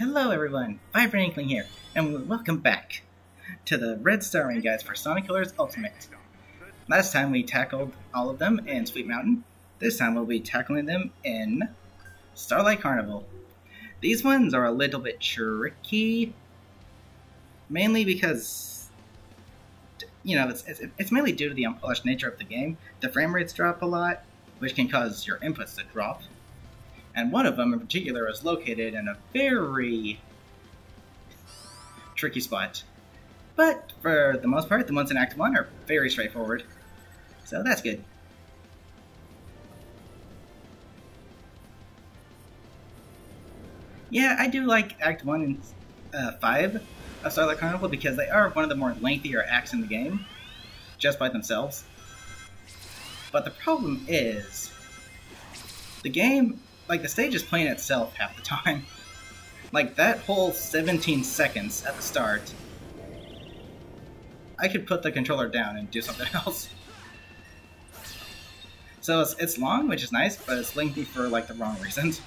Hello everyone, Vibrant Inkling here, and welcome back to the Red Starring guides for Sonic Colors Ultimate. Last time we tackled all of them in Sweet Mountain. This time we'll be tackling them in Starlight Carnival. These ones are a little bit tricky, mainly because, you know, it's mainly due to the unpolished nature of the game. The frame rates drop a lot, which can cause your inputs to drop. And one of them in particular is located in a very tricky spot. But for the most part, the ones in Act 1 are very straightforward. So that's good. Yeah, I do like Act 1 and 5 of Starlight Carnival because they are one of the more lengthier acts in the game, just by themselves. But the problem is, the game, like, the stage is playing itself half the time. Like, that whole 17 seconds at the start, I could put the controller down and do something else. So it's long, which is nice, but it's lengthy for, like, the wrong reasons.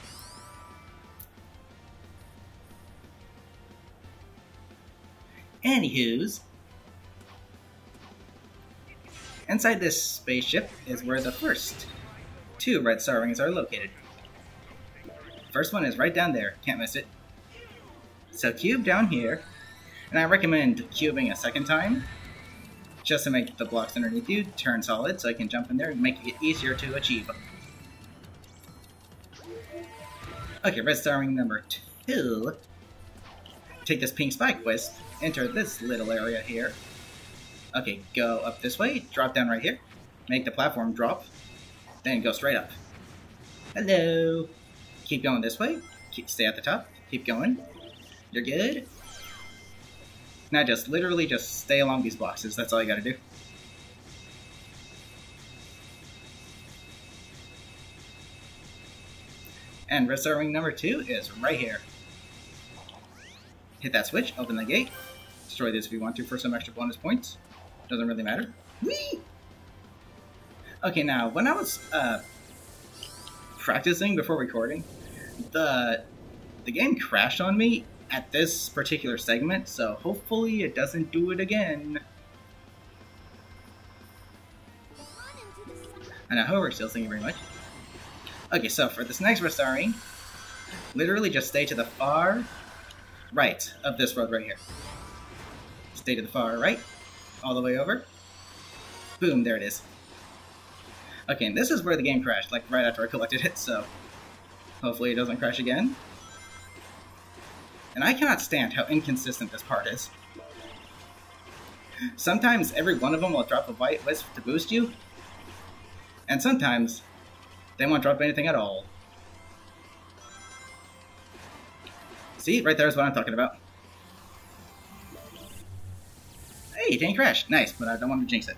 Anywho's, inside this spaceship is where the first two red star rings are located. First one is right down there, can't miss it. So cube down here, and I recommend cubing a second time, just to make the blocks underneath you turn solid so I can jump in there and make it easier to achieve. Okay, red star ring number 2. Take this pink spike wisp, enter this little area here. Okay, go up this way, drop down right here, make the platform drop, then go straight up. Hello! Keep going this way, stay at the top, keep going. You're good. Now just literally just stay along these boxes, that's all you gotta do. And red star ring number 2 is right here. Hit that switch, open the gate, destroy this if you want to for some extra bonus points. Doesn't really matter. Whee! Okay, now, when I was practicing before recording, the game crashed on me at this particular segment, so hopefully it doesn't do it again. And I hope we're still singing very much. Okay, so for this next restoring, literally just stay to the far right of this road right here. Stay to the far right, all the way over. Boom, there it is. Okay, and this is where the game crashed, like right after I collected it, so hopefully it doesn't crash again. And I cannot stand how inconsistent this part is. Sometimes every one of them will drop a white wisp to boost you, and sometimes they won't drop anything at all. See, right there is what I'm talking about. Hey, it didn't crash. Nice, but I don't want to jinx it.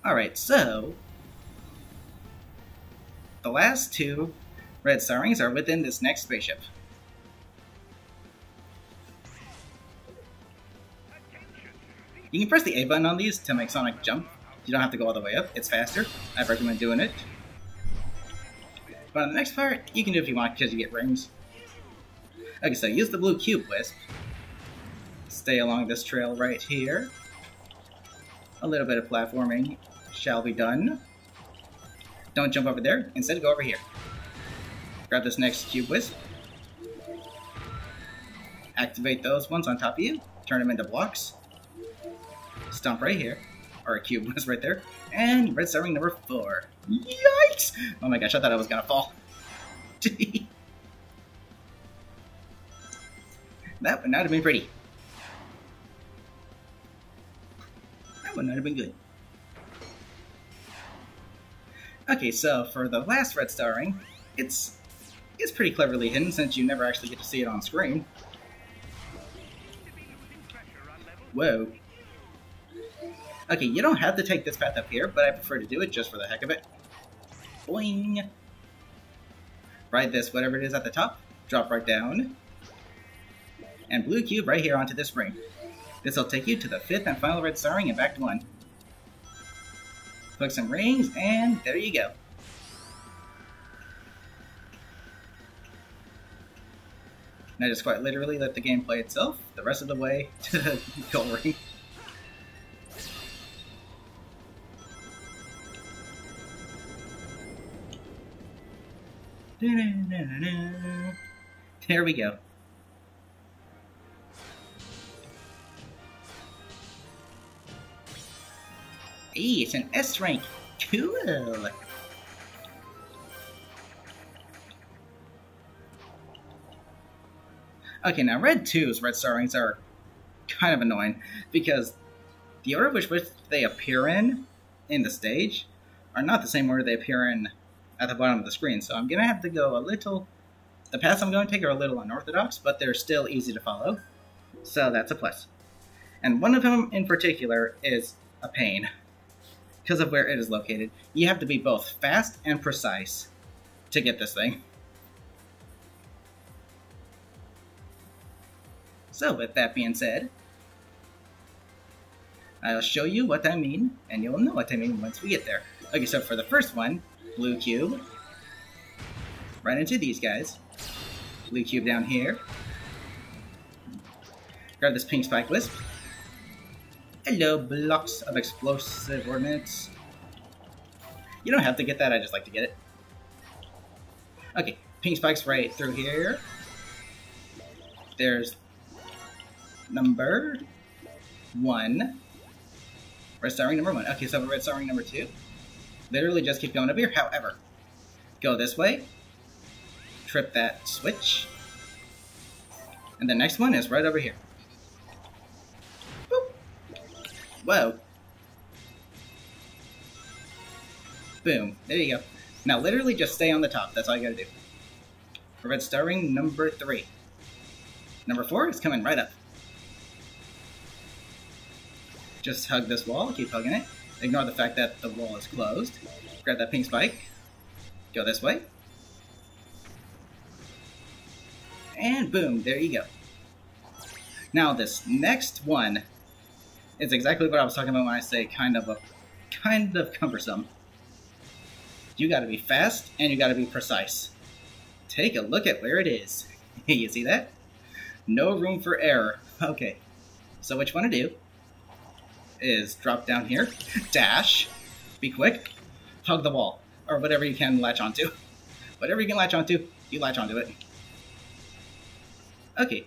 Alright, so the last two red star rings are within this next spaceship. You can press the A button on these to make Sonic jump. You don't have to go all the way up, it's faster. I recommend doing it. But on the next part, you can do it if you want because you get rings. Okay, so use the blue cube wisp. Stay along this trail right here. A little bit of platforming shall be done. Don't jump over there, instead go over here. Grab this next cube wisp. Activate those ones on top of you. Turn them into blocks. Stomp right here. Or a cube wisp right there. And red star ring number 4. Yikes! Oh my gosh, I thought I was gonna fall. That would not have been pretty. That would not have been good. Okay, so for the last red star ring, it's pretty cleverly hidden since you never actually get to see it on screen. Whoa. Okay, you don't have to take this path up here, but I prefer to do it just for the heck of it. Boing! Ride this, whatever it is at the top, drop right down, and blue cube right here onto this ring. This will take you to the 5th and final red star ring in Act 1. Click some rings, and there you go. And I just quite literally let the game play itself the rest of the way to the goal ring. There we go. Hey, it's an S rank. Cool. Okay, now Red 2's red star ranks are kind of annoying because the order which they appear in the stage are not the same order they appear in at the bottom of the screen. So I'm going to have to go a little... The paths I'm going to take are a little unorthodox, but they're still easy to follow. So that's a plus. And one of them in particular is a pain because of where it is located. You have to be both fast and precise to get this thing. So with that being said, I'll show you what I mean, and you'll know what I mean once we get there. Okay, so for the first one, blue cube, right into these guys. Blue cube down here. Grab this pink spike wisp. Hello, blocks of explosive ordnance. You don't have to get that, I just like to get it. Okay, pink spikes right through here. There's number 1. Red star ring number 1. Okay, so red star ring number 2. Literally just keep going up here. However, go this way. Trip that switch. And the next one is right over here. Boop. Whoa. Boom. There you go. Now literally just stay on the top. That's all you gotta do. For red star ring number 3. Number 4 is coming right up. Just hug this wall, keep hugging it. Ignore the fact that the wall is closed. Grab that pink spike. Go this way. And boom, there you go. Now this next one is exactly what I was talking about when I say kind of cumbersome. You gotta be fast and you gotta be precise. Take a look at where it is. You see that? No room for error. Okay, so what you want to do is drop down here, dash, be quick, hug the wall, or whatever you can latch onto. Whatever you can latch onto, you latch onto it. Okay,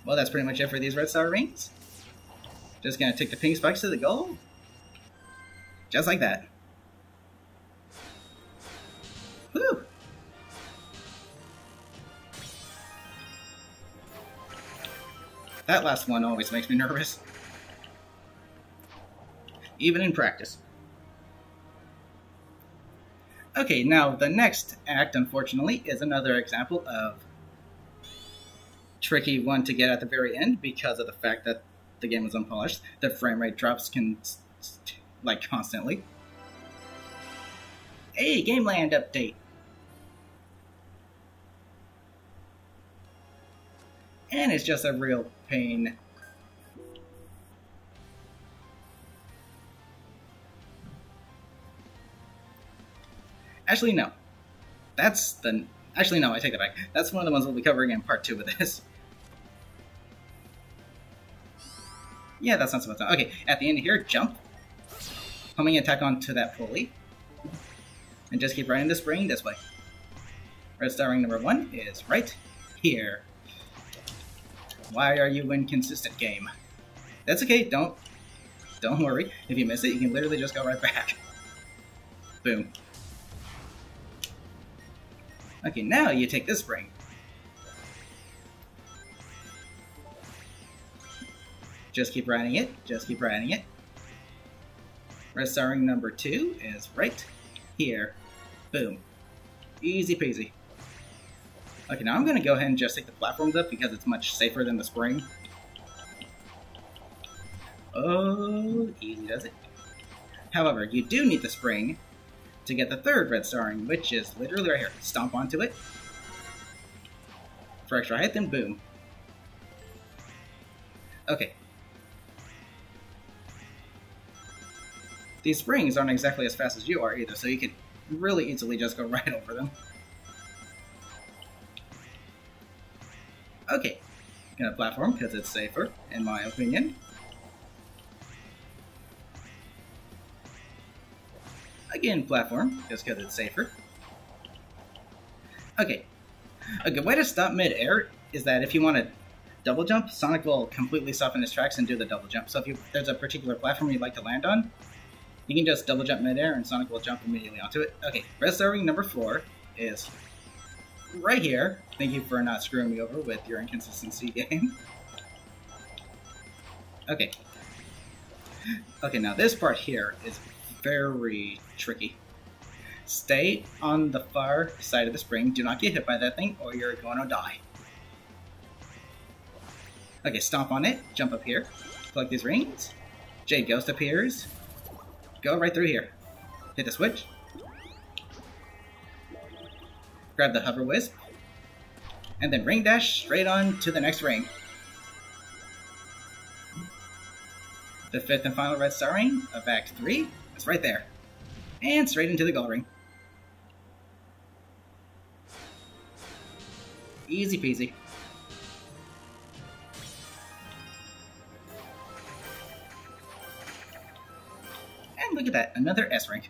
well that's pretty much it for these red star rings. Just gonna take the pink spikes to the goal, just like that. Whew. That last one always makes me nervous. Even in practice. Okay, now the next act, unfortunately, is another example of tricky one to get at the very end because of the fact that the game is unpolished. The frame rate drops like constantly. Hey, Game Land update. And it's just a real pain. Actually, no. Actually, no, I take that back. That's one of the ones we'll be covering in part 2 of this. Yeah, that's not so much. Okay, at the end of here, jump. Homing attack onto that pulley. And just keep running the spring this way. Red star ring number 1 is right here. Why are you inconsistent, game? That's okay, don't worry. If you miss it, you can literally just go right back. Boom. Okay, now you take this spring. Just keep riding it, just keep riding it. Red star ring number 2 is right here. Boom. Easy peasy. Okay, now I'm going to go ahead and just take the platforms up because it's much safer than the spring. Oh, easy does it. However, you do need the spring to get the third red star ring, which is literally right here. Stomp onto it. For extra height, then boom. Okay. These springs aren't exactly as fast as you are either, so you can really easily just go right over them. Okay, gonna platform because it's safer, in my opinion. Again, platform, just because it's safer. Okay, a good way to stop mid-air is that if you want to double jump, Sonic will completely stop in his tracks and do the double jump. So if there's a particular platform you'd like to land on, you can just double jump mid-air and Sonic will jump immediately onto it. Okay, red star ring number 4 is right here. Thank you for not screwing me over with your inconsistency game. Okay. Okay, now this part here is very tricky. Stay on the far side of the spring. Do not get hit by that thing or you're going to die. Okay, stomp on it. Jump up here. Collect these rings. Jade Ghost appears. Go right through here. Hit the switch. Grab the hover wisp. And then ring dash straight on to the next ring. The 5th and final red star ring of Act 3 is right there. And straight into the gold ring. Easy peasy. And look at that, another S rank.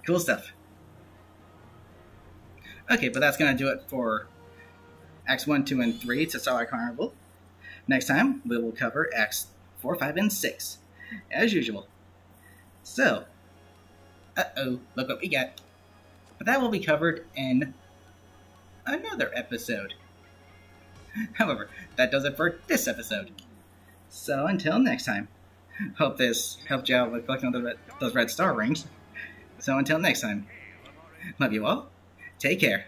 Cool stuff. Okay, but that's gonna do it for Acts 1, 2, and 3 to Starlight Carnival. Next time, we will cover Acts 4, 5, and 6, as usual. So, uh-oh, look what we got. But that will be covered in another episode. However, that does it for this episode. So, until next time, hope this helped you out with collecting those red star rings. So, until next time, love you all, take care.